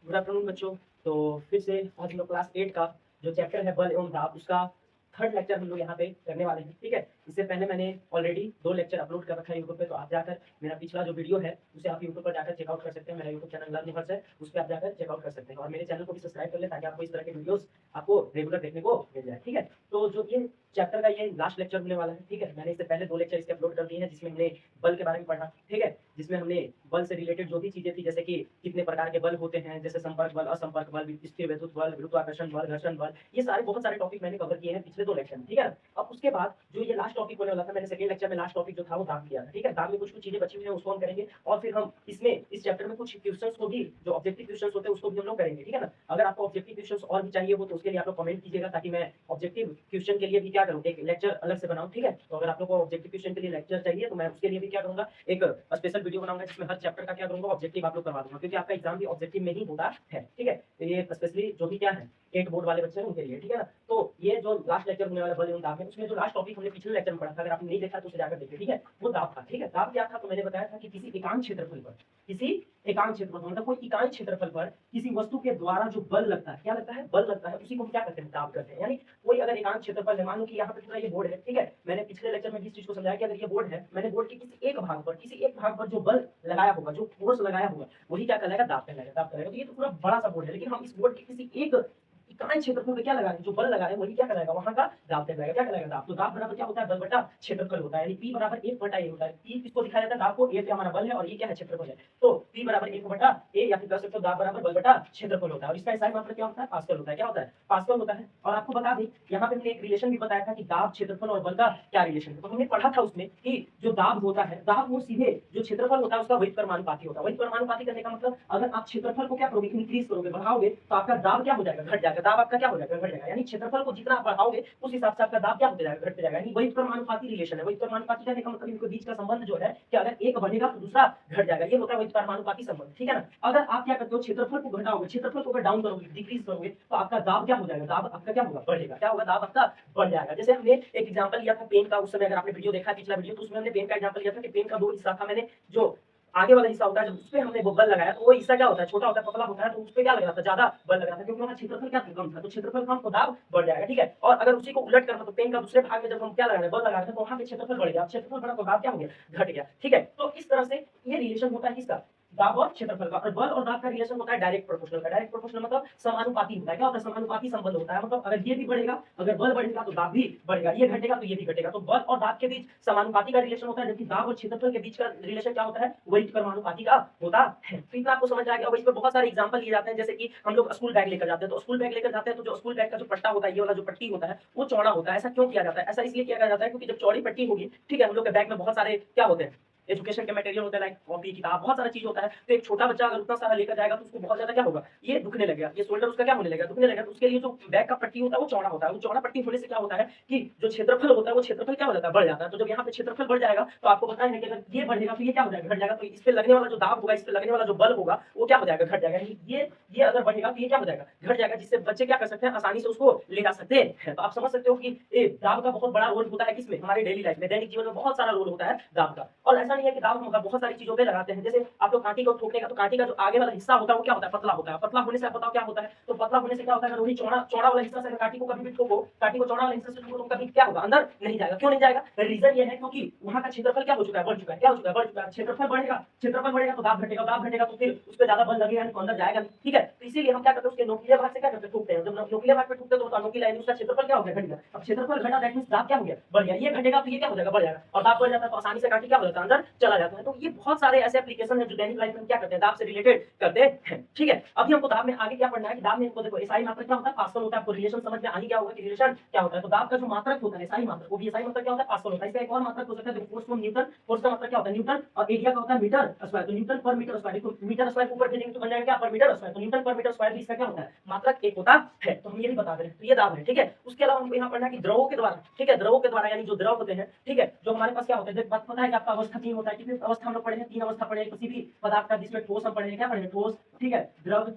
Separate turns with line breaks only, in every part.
Good afternoon बच्चों। तो फिर से आज हम लोग क्लास 8 का जो चैप्टर है बल एवं दाब, उसका थर्ड लेक्चर हम लोग यहाँ पे करने वाले हैं। ठीक है, इससे पहले मैंने ऑलरेडी 2 लेक्चर अपलोड कर रखा है यूट्यूब पे, तो आप जाकर मेरा पिछला जो वीडियो है उसे आप यूट्यूब पर जाकर चेकआउट कर सकते हैं। मेरा यूट्यूब चैनल लर्न हर्ष है, उस पर आप जाकर चेकआउट कर सकते हैं और मेरे चैनल को भी सब्सक्राइब कर लें ताकि आपको इस तरह के वीडियोस आपको रेगुलर देखने को मिल जाए। ठीक है, तो जो ये चैप्टर का ये लास्ट लेक्चर होने वाला है। ठीक है, मैंने इससे पहले 2 लेक्चर इसके अपलोड कर दिए हैं जिसमें हमने बल के बारे में पढ़ा। ठीक है, जिसमें हमने बल से रिलेटेड जो भी चीजें थी, जैसे कि कितने प्रकार के बल होते हैं, जैसे संपर्क बल, असंपर्क बल, स्थिर वैद्युत बल, गुरुत्वाकर्षण बल, घर्षण बल, ये सारे बहुत सारे टॉपिक मैंने कवर किए हैं पिछले 2 लेक्चर में। ठीक है, अब उसके बाद जो ये लास्ट टॉपिक होने वाला था, मैंने सेकंड लेक्चर में लास्ट टॉपिक जो था वो दाब किया था। ठीक है, दाब में कुछ कुछ चीजें बची हुई हैं उसको हम करेंगे और फिर हम इसमें इस चैप्टर में कुछ क्वेश्चंस को भी, जो ऑब्जेक्टिव क्वेश्चंस होते हैं उसको भी हम लोग करेंगे। ठीक है ना, अगर आपको ऑब्जेक्टिव क्वेश्चंस और भी चाहिए हो तो उसके लिए आप लोग कमेंट कीजिएगा ताकि मैं ऑब्जेक्टिव क्वेश्चन के लिए भी क्या करूँ, एक लेक्चर अलग से बनाऊं। ठीक है, तो अगर आप लोग को ऑब्जेक्टिव क्वेश्चन के लिए लेक्चर चाहिए तो मैं उसके लिए भी क्या करूंगा, एक स्पेशल वीडियो बनाऊंगा जिसमें हर चैप्टर का क्या करूंगा, ऑब्जेक्टिव आप लोग करवा दूंगा, क्योंकि आपका एग्जाम भी ऑब्जेक्टिव में ही होता है। ठीक है, तो ये स्पेशली जो भी क्या है 8 बोर्ड वाले बच्चे हैं उनके लिए। ठीक है ना, तो ये जो लास्ट लेक्चर होने वाला बल एवं दाब में, उसमें जो लास्ट टॉपिक हमने पिछले लेक्चर में पढ़ा था, अगर आपने नहीं देखा तो उसे जाकर देखिए। ठीक है, वो दाब था। ठीक है, दाब क्या था, तो मैंने बताया था कि किसी एकांक क्षेत्रफल पर, किसी एकांक क्षेत्रफल मतलब कोई इकाई क्षेत्रफल पर किसी वस्तु के द्वारा जो बल लगता है, क्या लगता है, बल लगता है, उसी को हम क्या करते हैं, दाब करते हैं। यानी कोई अगर एकांक क्षेत्रफल है, मान लो कि यहाँ पे पूरा ये बोर्ड है। ठीक है, मैंने पिछले लेक्चर में भी इस चीज को समझाया कि अगर ये बोर्ड है, मैंने बोर्ड के किसी एक भाग पर, किसी एक भाग पर जो बल लगाया होगा, जो फोर्स लगाया होगा, वही क्या कहलाएगा, दाब कहलाएगा। दाब कहलाएगा। तो ये तो पूरा बड़ा सा बोर्ड है, लेकिन हम इस बोर्ड के किसी एक इकाई क्षेत्रफल पे क्या लगा रहे हैं, जो बल लगा रहे हैं वही क्या कहलाएगा, वहां का दाब कहलाएगा। क्या कहलाएगा, दाब। तो दाब बराबर क्या होता है, बल बटा क्षेत्रफल होता है। यानी P बराबर 1 बटा A होता है। P किसको दिखाया जाता है, दाब को। A पे हमारा बल है और ये क्या है, क्षेत्रफल है। तो P बराबर 1 बटा A, या फिर कह सकते हो दाब बराबर बल बटा क्षेत्रफल होता है। और इसका एसआई मात्रा क्या होता है, पास्कल होता है। क्या होता है, पास्कल होता है। और आपको बता दें, यहाँ पे हमने एक रिलेशन भी बताया था कि दाब, क्षेत्रफल और बल का क्या रिलेशन है। तो हमने पढ़ा था उसमें कि जो दाब होता है, दाब वो सीधे जो क्षेत्रफल होता है उसका वही परमाणुपाती होता है। वही परमाणुपाती करने का मतलब, अगर आप क्षेत्रफल को क्या करोगे, इंक्रीज करोगे, बढ़ाओगे, तो आपका दाब क्या हो जाएगा, घट जाएगा। दाब आपका क्या हो जाएगा, घट जाएगा। यानी क्षेत्रफल को जितना आप बढ़ाओगे उस हिसाब से आपका दाब क्या होता जाएगा, घटते जाएगा। यानी वही परमाणुपाती रिलेशन है। वही परमाणुपाती करने का मतलब इनके बीच का संबंध जो है कि अगर एक बढ़ेगा तो दूसरा घट जाएगा, ये होता है वही परमाणुपाती संबंध। ठीक है ना, अगर आप क्या करते हो, क्षेत्रफल को घटाओगे, क्षेत्रफल को अगर डाउन करोगे, डिक्रीज करोगे, तो आपका दाब क्या हो जाएगा, दाब आपका क्या होगा, बढ़ेगा। क्या होगा, दाब आपका बढ़ जाएगा। जैसे हमने एक एग्जांपल लिया था पेन का, उस समय अगर आपने वीडियो देखा पिछला वीडियो, तो उसमें हमने पेन का एग्जांपल लिया था कि पेन का 2 हिस्सा था। मैंने जो आगे वाला हिस्सा होता है, जब उसपे हमने वो बल लगाया तो वो हिस्सा क्या होता है, छोटा होता है, पतला होता है, तो उसपे क्या लग रहा था, ज्यादा बल लग रहा था, क्योंकि वहां क्षेत्रफल क्या था, कम था। तो क्षेत्रफल कम तो दाब बढ़ जाएगा। ठीक है, और अगर उसी को उलट करना, तो पेन का दूसरे भाग में जब हम क्या लगा रहे हैं, बल लगा रहे हैं, तो वहां पे क्षेत्रफल बढ़ गया। क्षेत्रफल बढ़ा तो दाब क्या हो गया, घट गया। ठीक है, तो इस तरह से ये रिलेशन होता है किसका, दाब और क्षेत्रफल का। और बल और दाब का रिलेशन होता है डायरेक्ट प्रोपोर्शनल का। डायरेक्ट प्रोपोर्शनल मतलब समानुपाती होता है। क्या होता है, समानुपाती संबंध होता है। मतलब अगर ये भी बढ़ेगा, अगर बल बढ़ेगा तो दाब भी बढ़ेगा, ये घटेगा तो ये भी घटेगा। तो बल और दाब के बीच समानुपाती का रिलेशन होता है, जबकि दाब और क्षेत्रफल के बीच का रिलेशन क्या होता है, वही परमाणुपाती का होता है। तो इतना आपको समझ आ गया। अब इस पर बहुत सारे एग्जांपल लिए जाते हैं, जैसे कि हम लोग स्कूल बैग लेकर जाते हैं, तो स्कूल बैग लेकर जाते हैं तो जो स्कूल बैग का जो पट्टा होता है, ये वाला जो पट्टी होता है, वो चौड़ा होता है। ऐसा क्यों किया जाता है, ऐसा इसलिए किया जाता है क्योंकि जब चौड़ी पट्टी होगी, ठीक है, हम लोग के बैग में बहुत सारे क्या होते हैं, एजुकेशन के मटेरियल होता है, लाइक कॉपी, किताब, बहुत सारा चीज होता है। तो एक छोटा बच्चा अगर उतना सारा लेकर जाएगा तो उसको बहुत ज्यादा क्या होगा, ये दुखने लगेगा, ये शोल्डर उसका क्या होने लगेगा, दुखने लगेगा। तो उसके लिए जो बैग का पट्टी होता है वो चौड़ा होता है। वो चौड़ा पट्टी होने से क्या होता है कि जो क्षेत्रफल होता है वो क्षेत्रफल क्या हो जाता है, बढ़ जाता है। तो जब यहाँ पे क्षेत्रफल बढ़ जाएगा तो आपको पता है कि अगर ये बढ़ेगा तो ये क्या हो जाएगा, घट जाएगा। तो इस पे लगने वाला जो दाब होगा, इस पे लगने वाला जो बल होगा, वो क्या हो जाएगा, घट जाएगा। ये अगर बढ़ेगा तो ये क्या हो जाएगा, घट जाएगा, जिससे बच्चे क्या कर सकते हैं, आसानी से उसको ले जा सकते हैं। तो आप समझ सकते हो कि दाब का बहुत बड़ा रोल होता है किसमें, हमारे डेली लाइफ में, दैनिक जीवन में बहुत सारा रोल होता है दाब का। और ऐसा नहीं है कि दाब हम बहुत सारी चीजों पे लगाते हैं। जैसे आप लोग कांटी को ठोकने का, तो कांटी का जो आगे वाला हिस्सा होता है वो क्या होता है, पतला होता है। पतला होने से आप बताओ क्या होता है, तो पतला होने से क्या होता है, अगर वही चौड़ा चौड़ा वाला हिस्सा से कांटी को कभी भी ठोको, कांटी को चौड़ा वाले हिस्से से ठोको, तो कभी क्या होगा, अंदर नहीं जाएगा। क्यों नहीं जाएगा, रीजन ये है क्योंकि वहां का क्षेत्रफल क्या हो चुका है, बढ़ चुका है। क्या हो चुका है, बढ़ चुका है। क्षेत्रफल बढ़ेगा, क्षेत्रफल बढ़ेगा तो दाब घटेगा, दाब घटेगा तो फिर उस पर ज्यादा बल लगेगा, तो अंदर जाएगा नहीं। ठीक है, तो इसीलिए हम क्या करते हैं, उसके नोकीले भाग से क्या करते हैं, ठोकते हैं। जब नोकीले भाग पे ठोकते हैं तो नोकीला यानी उसका क्षेत्रफल क्या हो गया, घट गया। अब क्षेत्रफल घटा, दैट मींस दाब क्या हो गया, बढ़ गया। ये घटेगा तो ये क्या हो जाएगा, बढ़ जाएगा। और दाब बढ़ जाता है तो आसानी से कांटी क्या हो जाता है, अंदर चला जाता है। तो ये बहुत सारे ऐसे एप्लीकेशन है जो दैनिक लाइफ में क्या करते हैं, दाब से रिलेटेड करते हैं। ठीक है, अभी हमको दाब में आगे क्या पढ़ना है कि दाब में हमको देखो एसआई मात्रक क्या होता है, पास्कल होता है। आपको रिलेशन समझ में आ ही गया होगा कि रिलेशन क्या होता है। तो दाब का जो मात्रक होता है एसआई मात्रक, वो भी एसआई मात्रक क्या होता है, पास्कल होता है। इसका एक और मात्रक हो सकता है, देखो फोर्स फ्रॉम न्यूटन। फोर्स का मतलब क्या होता है, न्यूटन, और एरिया का होता है मीटर स्क्वायर। तो न्यूटन पर मीटर स्क्वायर, तो मीटर स्क्वायर ऊपर भेजेंगे तो बन जाएगा क्या, पर मीटर स्क्वायर। तो न्यूटन पर मीटर स्क्वायर भी इसका क्या होता है, मात्रक एक होता है। तो हम ये भी बता दे रहे हैं। तो ये दाब है। ठीक है, उसके अलावा हमको यहाँ पढ़ना है कि द्रवों के द्वारा, ठीक है, द्रवों के द्वारा यानी जो द्रव होते हैं, ठीक है, जो हमारे पास क्या होता है, बात पता है कि आपका अवस्था 3 होता है। कितनी अवस्था हम लोग पढ़े हैं, 3 अवस्था पढ़े किसी भी पदार्थ का, जिसमें ठोस हम पढ़े, क्या पढ़े, ठोस, ठीक है, द्रव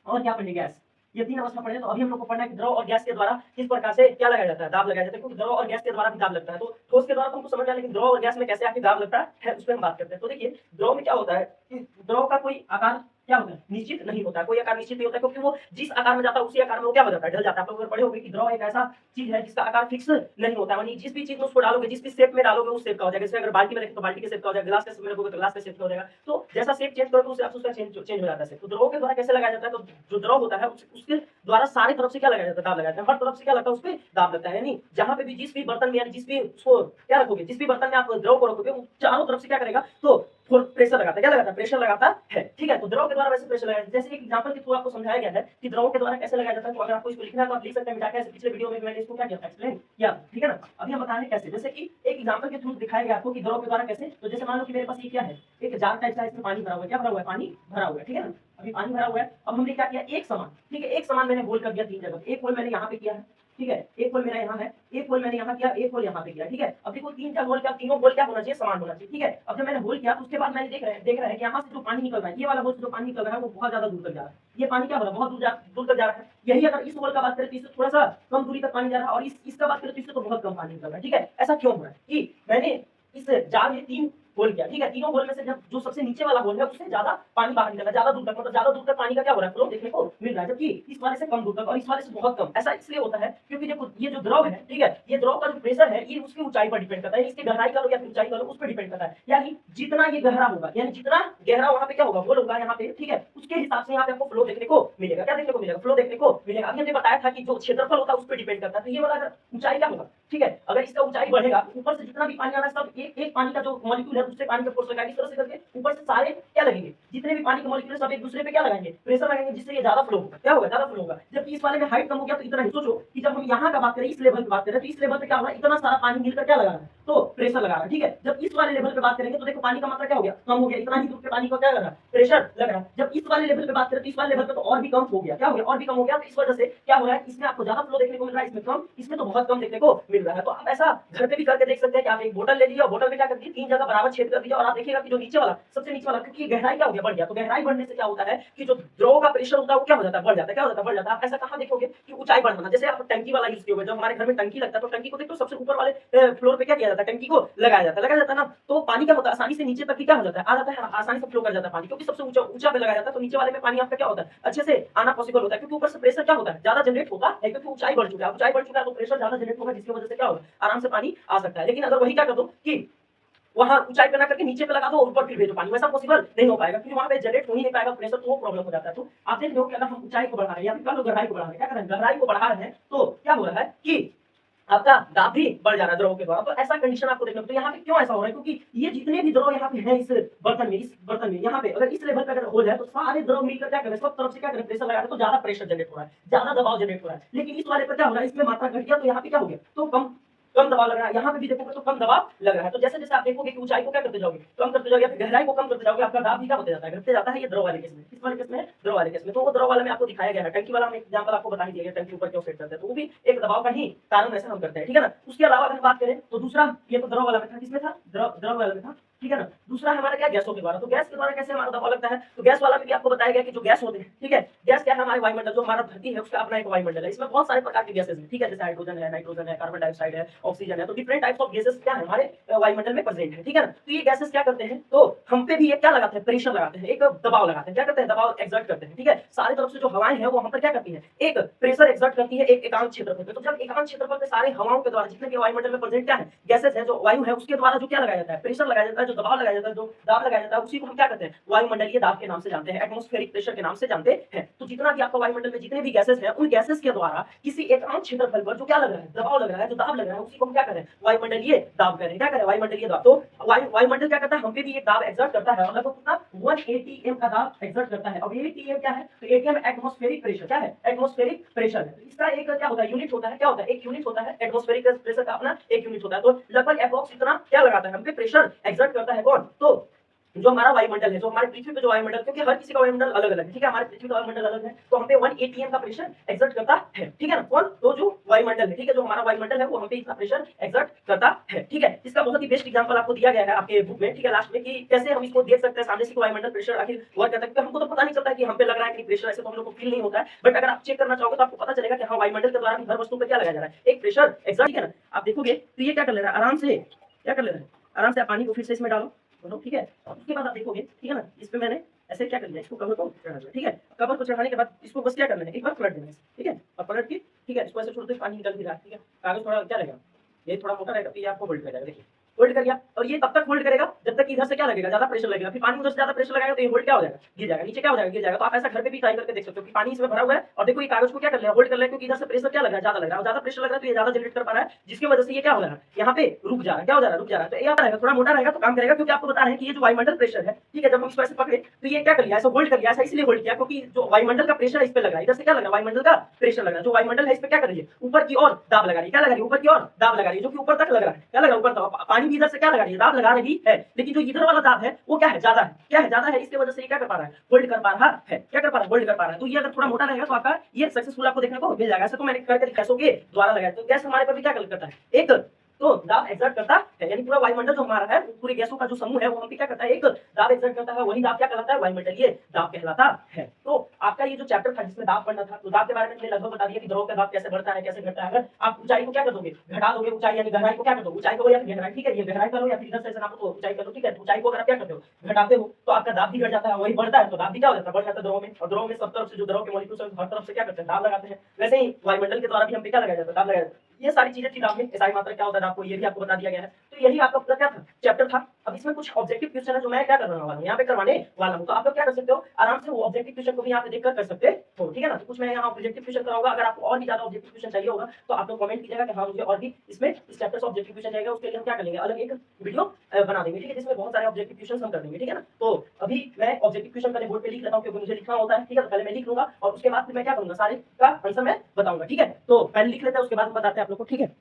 और क्या पढ़े, गैस। ये 3 अवस्था पढ़े। तो अभी हम लोग को पढ़ना है कि द्रव और गैस के द्वारा किस प्रकार से क्या लगाया जाता है, दाब लगाया जाता है। क्योंकि द्रव और गैस के द्वारा भी दाब लगता है। तो ठोस के द्वारा तो हमको समझ आया, लेकिन द्रव और गैस में कैसे आखिर दाब लगता है उस पर हम बात करते हैं। तो देखिए द्रव में क्या होता है कि द्रव का कोई आकार क्या होता है, निश्चित नहीं होता है, कोई आकार निश्चित नहीं होता है, क्योंकि वो जिस आकार में जाता है उसी आकार में वो क्या हो जाता है, ढल जाता है। आप लोग अगर पढ़े होंगे कि द्रव एक ऐसा चीज है जिसका आकार फिक्स नहीं होता है, यानी जिस भी चीज में उसको डालोगे, जिस भी शेप में डालोगे उस शेप का हो जाएगा। जैसे अगर बाल्टी में रखें तो बाल्टी के शेप का हो जाएगा, गिलास के शेप में रखोगे तो गिलास के शेप का हो जाएगा। तो जैसा शेप चेंज करोगे उस हिसाब से उसका चेंज हो जाता है। तो द्रव के द्वारा कैसे लगाया जाता है, तो जो द्रव होता है उसके द्वारा सारे तरफ से क्या लगाया जाता है, दाब लगाया जाता है। हर तरफ से क्या लगता है, उस पे दाब लगता है, यानी जहां पे भी जिस भी बर्तन में, यानी जिस भी उसको क्या रखोगे, जिस भी बर्तन में आप द्रव को रखोगे वो चारों तरफ से क्या करेगा, तो प्रेशर लगाता है, क्या लगाता है, प्रेशर लगाता है। ठीक है, तो द्रव के द्वारा वैसे प्रेशर लगाया, जैसे एक एग्जांपल के थ्रू आपको समझाया गया है कि द्रव के द्वारा कैसे लगाया जाता है। तो अगर आपको इसको लिखना है तो आप लिख सकते हैं, मिटा के। पिछले वीडियो में मैंने इसको क्या किया था, एक्सप्लेन किया, ठीक है ना। अभी हम बता रहे हैं कैसे, जैसे कि एक एग्जांपल के थ्रू दिखाया गया आपको कि द्रव के द्वारा कैसे। तो जैसे मान लो कि मेरे पास ये क्या है, एक जार टाइप का, इसमें पानी भरा हुआ है, क्या भरा हुआ है, पानी भरा हुआ है, ठीक है ना। अभी पानी भरा हुआ है, अब हमने क्या किया, एक समान, ठीक है, एक समान मैंने होल कर दिया 3 जगह। एक होल मैंने यहाँ पे किया है, ठीक है, एक होल मेरा यहाँ है, एक होल मैंने यहाँ किया, एक होल यहाँ पे किया, ठीक है। अब देखो 3 होल क्या, तीनों होल क्या होना चाहिए, समान होना चाहिए, ठीक है। अब जब मैंने होल किया तो उसके बाद मैंने देख रहे हैं कि यहाँ से जो पानी निकल रहा है, ये वाला होल से जो पानी निकल रहा है वो बहुत ज्यादा दूर तक जा रहा है। ये पानी क्या हो रहा है, बहुत दूर तक जा रहा है। यही अगर इस होल का बात करें तो इससे थोड़ा सा कम दूरी तक पानी जा रहा है, और इसका बात करें तो इससे तो बहुत कम पानी निकल रहा है, ठीक है। ऐसा क्यों हो रहा है कि मैंने इस जार में 3 होल किया, ठीक है। तीनों होल में से जब जो सबसे नीचे वाला होल है उससे ज्यादा पानी बाहर निकल रहा है, ज्यादा दूर तक, मतलब ज्यादा दूर तक पानी का क्या हो रहा है, फ्लो देखने को मिल रहा है। जबकि इस वाले से कम दूर तक और इस वाले से बहुत कम। ऐसा इसलिए होता है क्योंकि देखो ये जो द्रव है, ठीक है, ये द्रव का जो प्रेशर है ये उसकी ऊंचाई पर डिपेंड करता है, इसकी गहराई का लो या फिर ऊंचाई का लो उस पर डिपेंड करता है। यानी जितना ये गहरा होगा, यानी जितना गहरा वहां पे क्या होगा, होल होगा यहाँ पे, ठीक है, उसके हिसाब से यहाँ पे आपको फ्लो देखने को मिलेगा। क्या देखने को मिलेगा, फ्लो देखने को मिलेगा। अभी हमने बताया था कि जो क्षेत्रफल होता है उस पर डिपेंड करता है। तो ये वाला अगर ऊंचाई क्या होगा, ठीक है, अगर इसका ऊंचाई बढ़ेगा ऊपर से जितना भी पानी आ रहा है सब एक पानी का जो मॉलिक्यूल है दूसरे पानी पे फोर्स लगाएगा, इस तरह से करके ऊपर से सारे क्या लगेंगे, जितने भी पानी के मॉलिक्यूल सब एक दूसरे पे क्या लगाएंगे, प्रेशर लगाएंगे, जिससे ये ज्यादा फ्लो होगा। क्या होगा, ज्यादा फ्लो होगा। जबकि इस वाले में हाइट कम हो गया तो इतना ही। सोचो कि जब हम यहाँ का बात करें, इस लेवल की बात करें, तो इस लेवल पे क्या हो रहा है, इतना सारा पानी मिलकर क्या लगा रहा है, तो प्रेशर लगा रहा है, ठीक है। जब इस वाले लेवल पे बात करेंगे तो देखो पानी का मात्रा क्या हो गया, कम हो गया, इतना ही दूर पे पानी का क्या लग रहा है, प्रेशर लग रहा है। जब इस वाले लेवल पे बात करें तो इस वाले लेवल पे तो और भी कम हो गया, क्या हो गया, और भी कम हो गया। तो इस वजह से क्या हो रहा है, इसमें आपको ज्यादा फ्लो देखने को मिल रहा है, इसमें कम, इसमें तो बहुत कम देखने को मिल रहा है। तो आप ऐसा घर पे भी करके देख सकते हैं कि आप एक बोतल ले लिया, बोतल में क्या कर दिया, 3 जगह बराबर छेद कर दिया, और आप देखिएगा कि जो नीचे वाला, सबसे नीचे वाला, क्योंकि गहराई क्या हो गया, बढ़ गया। तो गहराई बढ़ने से क्या होता है कि जो द्रव का प्रेशर होता है वो क्या हो जाता है, बढ़ जाता है। क्या हो जाता है, बढ़ जाता है। आप ऐसा कहां देखोगे कि ऊंचाई बढ़ाना, जैसे आप टंकी वाला यूज किए, जब हमारे घर में टंकी लगता है तो टंकी को देखो सबसे ऊपर वाले फ्लोर पे क्या किया जाता है, टंकी को लगाया जाता है ना। तो पानी क्या होता है, आसानी से नीचे तक क्या हो जाता है, आ जाता है, आसानी से फ्लो कर जाता है पानी, क्योंकि सबसे ऊंचा पे लगाया जाता है। तो नीचे वाले में पानी आपका क्या होता है, अच्छे से आना पॉसिबल होता है, क्योंकि ऊपर से प्रेशर क्या होता है, ज्यादा जनरेट होता है, क्योंकि ऊंचाई बढ़ चुका है। ऊंचाई बढ़ चुका है तो प्रेशर ज्यादा जनरेट होगा, जिसकी वजह से क्या होगा, आराम से पानी आ सकता है। लेकिन अगर वही क्या कर दो कि वहां ऊंचाई पे ना करके नीचे पे लगा दो और ऊपर फिर भेजो पानी, वैसा पॉसिबल नहीं हो पाएगा, क्योंकि वहां पे जनरेट हो ही नहीं पाएगा प्रेशर, तो वो प्रॉब्लम हो जाता है। तो आप देख लो कि अगर हम ऊंचाई को बढ़ा रहे हैं या फिर गहराई को बढ़ा रहे हैं, क्या कर रहे हैं, गहराई को बढ़ा रहे हैं, तो क्या हो रहा है कि आपका दाब भी बढ़ जा रहा है द्रव के द्वारा। तो ऐसा कंडीशन आपको देखना। तो यहाँ पे क्यों ऐसा हो रहा है, क्योंकि ये जितने भी द्रव यहाँ पे हैं इस बर्तन में यहाँ पे अगर इस लेवल पे अगर होल है तो सारे द्रव मिलकर क्या करें, सब तरफ से क्या करें, प्रेशर लगा रहे हैं, तो ज्यादा प्रेशर जनरेट हो रहा है, ज्यादा दबाव जनरेट हो रहा है। लेकिन इस वाले पर क्या हो रहा है, इसमें मात्रा घट गया, तो यहाँ पे क्या हो गया, तो कम दबाव लग रहा है। यहाँ पे भी देखोगे तो कम दबाव लग रहा है। तो जैसे जैसे आप देखोगे कि ऊंचाई को क्या करते जाओगे, कम करते जाओगे, फिर गहराई को कम करते जाओगे, आपका दाब भी क्या होते जाता है, घटते जाता है। ये द्रव वाले केस में, इस वाले केस में, द्रव वाले केस में। तो वो द्रव वाले में आपको दिखाया गया है। टंकी वाला में एग्जांपल आपको बता ही दिया गया, टंकी ऊपर क्यों सेट करते हैं, तो वो भी एक दबाव का ही कारण ऐसा हम करते हैं, ठीक है ना। उसके अलावा अगर बात करें तो दूसरा, ये तो द्रव वाला में था, किसमें था, द्रव वाला में था, ठीक है ना। दूसरा हमारा क्या, गैसों के द्वारा। तो गैस के द्वारा कैसे हमारा दबाव लगता है, तो गैस वाला में भी आपको बताया गया कि जो गैस होते हैं, ठीक है, गैस क्या है, हमारे वायुमंडल, जो हमारा धरती है उसका अपना एक वायुमंडल है। इसमें बहुत सारे प्रकार के गैसेस हैं, ठीक है, जैसे हाइड्रोजन है, नाइट्रोजन है, कार्बन डाइऑक्साइड है, ऑक्सीजन है। तो डिफरेंट टाइप्स ऑफ गैसेस क्या है हमारे वायुमंडल में प्रेजेंट है, ठीक है ना। तो ये गैसेस क्या करते हैं, तो हम पे भी एक क्या लगाते हैं, प्रेशर लगाते हैं, एक दबाव लगाते हैं, क्या करते हैं, दबाव एक्सर्ट करते हैं, ठीक है। सारी तरफ से जो हवाएं हैं वो हम पर क्या करती है, एक प्रेशर एक्सर्ट करती है एक एकांत क्षेत्रफल पे। तो जब एकांत क्षेत्रफल पे सारे हवाओं के द्वारा जितने भी वायुमंडल में प्रेजेंट क्या है, गैसेस है, जो वायु है, उसके द्वारा जो क्या लगाया जाता है, प्रेशर लगाया जाता है, जो दबाव लगाया जाता है, जो दाब लगाया जाता है, उसी को हम क्या करते हैं, वायुमंडलीय दाब के नाम से जानते हैं, एटमॉस्फेरिक प्रेशर के नाम से जानते हैं। तो जितना भी आपका वायुमंडल में जितने भी गैसेस हैं, उन गैसेस के द्वारा किसी एकांत क्षेत्रफल पर जो क्या लग रहा है, दबाव लग रहा है, जो दाब लग रहा है, उसी को हम क्या करें, वायुमंडलीय दाब करें। क्या करें, वायुमंडलीय दाब। तो वायुमंडल क्या करता है, हम पे भी एक दाब एक्सर्ट करता है, और लगभग कितना 1 atm का दाब एक्सर्ट करता है। अब atm क्या है, तो atm एटमॉस्फेरिक प्रेशर, क्या है, एटमॉस्फेरिक प्रेशर है। तो इसका एक क्या होता है, यूनिट होता है, क्या होता है, एक यूनिट होता है, एटमॉस्फेरिक प्रेशर का अपना एक यूनिट होता है। तो लगभग अप्रॉक्स इतना क्या लगाता है, हम पे प्रेशर एक्सर्ट करता है कौन, तो जो हमारा वायुमंडल है, जो हमारे पृथ्वी पे जो वायुमंडल, क्योंकि हर किसी का वायुमंडल अलग अलग है, ठीक है, हमारे पृथ्वी का वायुमंडल अलग है, तो हम पे 1 atm का प्रेशर एक्सर्ट करता है, ठीक है ना। कौन, तो जो वायुमंडल है, ठीक है, जो हमारा वायुमंडल है वो हम पे इतना प्रेशर एक्सर्ट करता है, ठीक है। इसका बहुत ही बेस्ट एग्जांपल आपको दिया गया है आपके बुक में, ठीक है, लास्ट में, कि कैसे हम इसको देख सकते हैं सामने से वायुमंडल प्रेशर आखिर वर्क करता है, क्योंकि हमको तो पता नहीं चलता कि हम पे लग रहा है कि प्रेशर, ऐसे तो हम लोग को फील नहीं होता है। बट अगर आप चेक करना चाहोगे तो आपको पता चलेगा कि हाँ, वायुमंडल के द्वारा हर वस्तु पे क्या लगाया जा रहा है, एक प्रेशर एक्सर्ट, ठीक है ना। आप देखोगे तो ये क्या कर ले रहा है, आराम से क्या कर ले रहा है, आराम से आप पानी को फिर से इसमें डालो, ठीक है। उसके बाद आप देखोगे, ठीक है ना, इस पे मैंने ऐसे क्या करिए, इसको कवर को चढ़ा दिया, ठीक है। कवर को चढ़ाने के बाद इसको बस क्या करना है, एक बार पलट देना है, ठीक है। और पलट के, ठीक है, इसको ऐसे छोड़ दो, पानी निकल भी रहा है, ठीक है। कागज थोड़ा क्या रहेगा, ये थोड़ा मोटा रहेगा, तो ये आपको होल्ड कर जाएगा, देखिए होल्ड कर गया। और ये तब तक होल्ड करेगा जब तक कि इधर से क्या लगेगा, ज्यादा प्रेशर लगेगा। फिर पानी उधर से ज्यादा प्रेशर लगाएगा तो ये होल्ड क्या हो जाएगा, गिर जाएगा, नीचे क्या हो जाएगा, गिर जाएगा। तो आप ऐसा घर पे भी ट्राई करके देख सकते हो कि पानी इसमें भरा हुआ है और देखो ये कागज को क्या कर लिया, होल्ड कर लिया, क्योंकि इधर से प्रेशर क्या लग रहा है, ज्यादा लग रहा है, और ज्यादा प्रेशर लग रहा है तो ये ज्यादा जनरेट कर पा रहा है, जिसकी वजह से ये क्या हो रहा है, यहाँ पे रुक जा रहा है, क्या हो जा रहा है, रुक जा रहा है। तो ये रहेगा, थोड़ा मोटा रहेगा तो काम करेगा, क्योंकि आपको बता रहे हैं कि ये जो वायुमंडल प्रेशर है, ठीक है, जब हम इसको ऐसे पकड़े तो ये क्या कर लिया, ऐसा होल्ड कर लिया, ऐसा इसलिए होल्ड किया क्योंकि जो वायुमंडल का प्रेशर है इस पे लग रहा है, इधर से क्या लग रहा है, वायुमंडल का प्रेशर लग रहा है। जो वायुमंडल है इस पे क्या कर रही है, ऊपर की ओर दाब लगा रही है, क्या लगा रही है, ऊपर की ओर दाब लगा रही है, जो कि ऊपर तक लग रहा है, क्या लग रहा है, ऊपर तक। पानी भी इधर से क्या लगा रही है, दाब लगा रही है, लेकिन जो इधर वाला दाब है वो क्या है, ज्यादा है, क्या है, ज्यादा है। इसकी वजह से ये क्या कर पा रहा है, होल्ड कर पा रहा है, क्या कर पा रहा है, होल्ड कर पा रहा है। तो ये अगर थोड़ा मोटा रहेगा तो आपका ये सक्सेसफुल आपको देखने को मिल जाएगा। ऐसे तो मैंने करके गैसों के द्वारा लगाया, तो गैस हमारे पर भी क्या करता है, एक तो दाब एक्सर्ट करता है, यानी पूरा वायुमंडल जो हमारा है, पूरी गैसों का जो समूह है वो हम पे क्या करता है, एक दाब एक्सर्ट करता है, वही दाब क्या कहलाता है, वायुमंडलीय दाब कहलाता है। तो आपका ये जो चैप्टर था जिसमें दाब पढ़ना था, तो दाब के बारे में मैंने लगभग बता दिया कि द्रव का दाब कैसे बढ़ता है, कैसे घटता है। अगर आप ऊंचाई को क्या कर दोगे, घटा दोगे, ऊंचाई यानी गहराई को क्या कर दोगे, ऊंचाई को या फिर गहराई, ठीक है, ये गहराई करो या फिर इधर से ऐसे नापो तो ऊंचाई करो, ठीक है। ऊंचाई को अगर आप क्या करते हो, घटाते हो, तो आपका दाब भी घट जाता है, वही बढ़ता है तो दाब भी क्या हो जाता है, बढ़ जाता है द्रव में। और द्रव में सब तरफ से जो द्रव के मॉलिक्यूल्स हैं हर तरफ से क्या करते हैं, दाब लगाते हैं। वैसे ही वायुमंडल के द्वारा भी हम पे क्या लगाया जाता है, दाब लगाया जाता है। ये सारी चीजें थी दाब में, एसआई मात्रा क्या होता है आपको, ये भी आपको बता दिया गया है। तो यही आपका पूरा क्या था, चैप्टर था। अब इसमें कुछ ऑब्जेक्टिव क्वेश्चन है जो मैं क्या करने वाला हूं, यहाँ पे करवाने वाला हूं। तो आप लोग क्या कर सकते हो, आराम से वो ऑब्जेक्टिव क्वेश्चन को भी यहाँ पे देखकर कर सकते हो, ठीक है ना। तो कुछ मैं यहाँ ऑब्जेक्टिव क्वेश्चन कराऊंगा। अगर आपको और भी ज्यादा ऑब्जेक्टिव क्वेश्चन चाहिए होगा तो आप लोग कमेंट कीजिएगा कि हाँ मुझे और भी इसमें इस चैप्टर से ऑब्जेक्टिव क्वेश्चन चाहिए। उसके लिए हम क्या करेंगे, अलग एक वीडियो बना देंगे, ठीक है, जिसमें बहुत सारे ऑब्जेक्टिव क्वेश्चन हम कर देंगे, ठीक है ना। तो अभी मैं ऑब्जेक्टिव क्वेश्चन पहले बोर्ड पे लिख लेता हूँ, क्योंकि मुझे लिखना होता है, ठीक है। तो पहले मैं लिख लूंगा और उसके बाद फिर मैं क्या करूंगा, सारे का आंसर मैं बताऊंगा, ठीक है। तो पहले लिख लेते हैं, उसके बाद बताते हैं आप लोग को, ठीक है।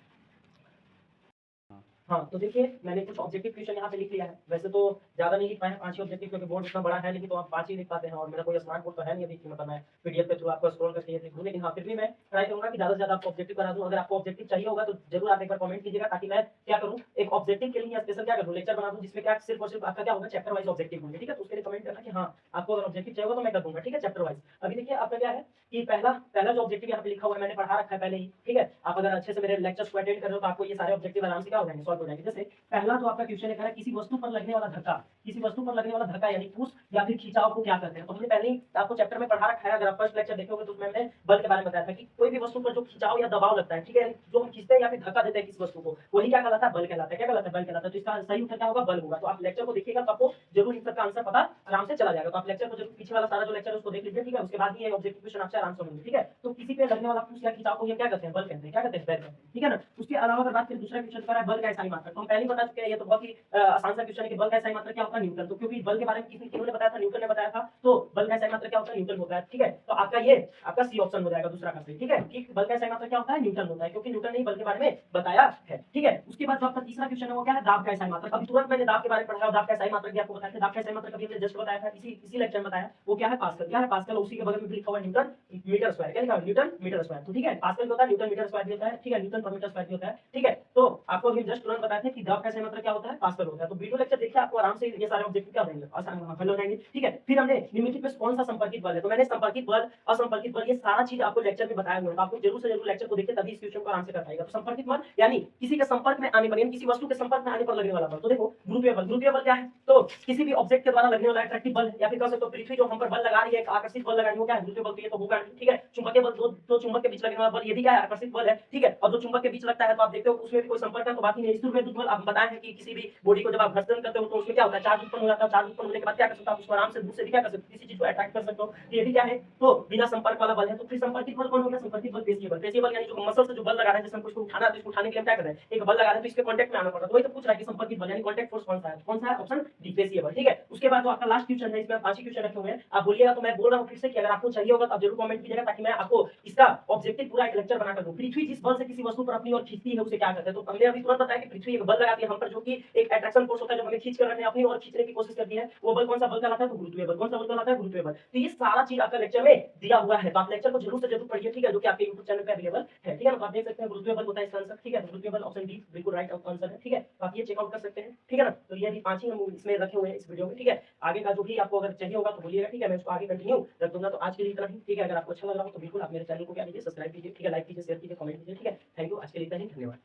हाँ, तो देखिए मैंने कुछ ऑब्जेक्टिव क्वेश्चन यहाँ पे लिख लिया है। वैसे तो ज्यादा नहीं लिख पाए, 5 ही ऑब्जेक्टिव, क्योंकि बोर्ड इतना बड़ा है, लेकिन तो आप 5 ही लिख पाते हैं। और मेरा कोई स्मार्ट बोर्ड तो है नहीं अभी कि मतलब मैं पीडीएफ के थ्रू आपको स्क्रॉल करके ये लिख दूं। लेकिन हाँ, फिर भी मैं ट्राई करूंगा कि ज्यादा से ज्यादा आपको ऑब्जेक्टिव करा दूं। अगर आपको ऑब्जेक्टिव चाहिए होगा तो जरूर आप एक बार कमेंट कीजिएगा, ताकि मैं क्या करूँ, एक ऑब्जेक्टिव के लिए स्पेशल क्या करूँ, लेक्चर बना दूं, जिसमें क्या सिर्फ और सिर्फ आपका क्या होगा, चैप्टर वाइज ऑब्जेक्टिव होंगे, ठीक है। तो उसके लिए कमेंट करना कि हाँ आपको अगर ऑब्जेक्टिव चाहिए होगा तो मैं कर दूंगा, ठीक है, चैप्टर वाइज। अभी देखिए आपका क्या है कि पहला पहला जो ऑब्जेक्टिव यहाँ पे लिखा हुआ है मैंने पढ़ा रखा है पहले ही, ठीक है। आप अगर अच्छे से मेरे लेक्चर्स को अटेंड कर रहे हो तो आपको ये सारे ऑब्जेक्टिव आराम से क्या हो जाएंगे, सॉल्व हो जाएंगे। जैसे पहला जो आपका क्वेश्चन है, किसी वस्तु पर लगने वाला धक्का, किसी वस्तु पर लगने वाला धक्का यानी पुश या फिर खिंचाव को क्या कहते हैं। तो हमने पहले ही आपको चैप्टर में पढ़ा रखा है। अगर आप फर्स्ट लेक्चर देखोगे तो उसमें मैंने बल के बारे में बताया था कि कोई भी वस्तु पर जो खिंचाव या दबाव लगता है, ठीक है, जो हम खींचते हैं या फिर धक्का देते हैं किसी वस्तु को, वही क्या कहलाता है, बल कहलाता है। क्या कहलाता है, बल कहलाता है। तो इसका सही उत्तर क्या होगा, बल होगा। तो आप लेक्चर को देखिएगा तो आपको जरूर इन सबका आंसर पता आराम से चला जाएगा। तो आप लेक्चर को जरूर, पीछे वाला सारा जो लेक्चर है उसको देख लीजिए, ठीक है। उसके बाद ही ये ऑब्जेक्टिव क्वेश्चन आपसे आराम से होंगे, ठीक है। तो किसी पे लगने वाला पुश या खिंचाव को ये क्या कहते हैं, बल कहते हैं, क्या कहते हैं, बल कहते हैं, ठीक है ना। उसके अलावा अगर बात करें दूसरा क्वेश्चन पर है बल का एसआई मात्रक, तो हम पहले ही बता चुके हैं, ये तो बहुत ही आसान सा क्वेश्चन है कि बल का एसआई मात्रक क्या होता है, न्यूटन। तो क्योंकि बल के बारे में किन्होंने बताया था, न्यूटन ने बताया था, तो बल का एसआई मात्रक क्या होता है, न्यूटन होता है, ठीक है। तो आपका ये आपका सी ऑप्शन हो जाएगा दूसरा का सही, ठीक है, कि बल का एसआई मात्रक क्या होता है, न्यूटन होता है, क्योंकि न्यूटन ने ही बल के बारे में बताया है, ठीक है। उसके बाद जो आपका तीसरा क्वेश्चन है वो क्या है, दाब का एसआई मात्रक। अभी तुरंत मैंने दाब के बारे में पढ़ाया, दाब का एसआई मात्रक भी आपको बताया था। दाब का एसआई मात्रक अभी हमने जस्ट बताया था, इसी लेक्चर में बताया। वो क्या है, पास्कल। क्या है, पास्कल। उसी के बगल में लिखा हुआ है न्यूटन मीटर स्क्वायर। क्या लिखा है, न्यूटन मीटर स्क्वायर। तो ठीक है, पास्कल होता है, न्यूटन मीटर स्क्वायर भी होता है, ठीक है, न्यूटन पर मीटर स्क्वायर भी होता है, ठीक है। तो आपको अभी जस्ट तुरंत बताया था कि दाब का एसआई मात्रक क्या होता है, पास्कल होता है। तो वीडियो लेक्चर देखिए, आपको आराम से ये सारे ऑब्जेक्टिव क्या होंगे, आसान हल हो जाएंगे, ठीक है। फिर हमने निम्नलिखित में कौन सा संपर्कित बल है, तो मैंने संपर्कित बल, असंपर्कित बल, ये सारा चीज आपको लेक्चर में बताया हुआ है। तो आपको जरूर से जरूर लेक्चर को देखिए, तभी इस क्वेश्चन को आराम से कर पाएगा। तो संपर्कित बल यानी किसी के संपर्क में आने पर, यानी किसी वस्तु के संपर्क में आने पर लगने वाला बल। तो देखो गुरुत्वीय बल, गुरुत्वीय बल क्या है, तो किसी भी ऑब्जेक्ट के द्वारा लगने वाला अट्रैक्टिव बल, या फिर कह सकते हो पृथ्वी जो हम पर बल लगा रही है, एक आकर्षित बल लगा रही है, वो क्या है, गुरुत्वीय बल। तो ये तो होगा, ठीक है। चुंबकीय बल, दो चुंबक के बीच लगने वाला बल, ये भी क्या है, आकर्षित बल है, ठीक है। और जो चुंबक के बीच लगता है तो आप देखते हो उसमें भी कोई संपर्क है तो बात ही नहीं। स्थिर विद्युत बल आप बताए हैं कि किसी भी बॉडी को जब आप घर्षण करते हो तो उसमें क्या होता है, चार्ज उत्पन्न हो जाता है। चार्ज उत्पन्न होने के बाद क्या कर सकते हो आप, उसको आराम से दूर से भी क्या कर सकते हो, किसी चीज को अट्रैक्ट कर सकते हो। तो ये भी क्या है, तो बिना संपर्क वाला बल है। तो फिर संपर्कित बल कौन हो गया, संपर्कित बल पेशीय बल। पेशीय बल यानी जो मसल से जो बल लगा रहे हैं, जैसे हम कुछ को उठाना है तो इसको उठाने के लिए हम क्या कर रहे हैं, एक बल लगा रहे हैं, तो इसके कांटेक्ट में आना पड़ता है। तो वही तो पूछ रहा है कि संपर्कित बल यानी कांटेक्ट फोर्स कौन सा है, कौन सा है, ऑप्शन डी पेशीय बल, ठीक है। उसके बाद जो आपका लास्ट क्वेश्चन है, इसमें 5 ही क्वेश्चन रखे हुए हैं, आप बोलिएगा तो मैं बोल रहा हूं फिर से कि अगर आपको चाहिए होगा तो आप जरूर कमेंट कीजिएगा, ताकि मैं आपको इसका ऑब्जेक्टिव पूरा एक लेक्चर बनाकर दूं। पृथ्वी जिस बल से किसी वस्तु पर अपनी ओर खींचती है उसे क्या कहते हैं। तो हमने अभी तुरंत बताया कि पृथ्वी एक बल लगाती है हम पर, जो कि एक अट्रैक्शन फोर्स होता है, जो हमें खींच कर रखने अपनी ओर खींचने की कोशिश करती है। वो बल कौन सा बल कहलाता है, तो गुरुत्वीय बल। कौन सा बल कहलाता है, गुरुत्वीय बल। तो ये सारा चीज आपका लेक्चर में दिया हुआ है, तो आप लेक्चर को जरूर से जरूर पढ़िए, ठीक है, जो कि आपके YouTube चैनल पे अवेलेबल है, ठीक है। तो आप देख सकते हैं गुरुत्वीय बल होता है इसका आंसर, ठीक है। गुरुत्वीय बल ऑप्शन डी बिल्कुल राइट आंसर है, ठीक है। तो आप ये चेकआउट कर सकते हैं, ठीक है ना। तो ये भी 5 ही हम इसमें रखे हुए हैं इस वीडियो में, ठीक है। आगे का जो भी आपको अगर चाहिए होगा तो बोलिएगा, ठीक है, मैं इसको आगे कंटिन्यू रख दूंगा। तो आज के लिए इतना ही, ठीक है। अगर आपको अच्छा लग रहा हो तो बिल्कुल आप मेरे चैनल को क्या कीजिए, सब्सक्राइब कीजिए, ठीक है, लाइक कीजिए, शेयर कीजिए, कमेंट कीजिए, ठीक है। थैंक यू, आज के लिए इतना ही, धन्यवाद।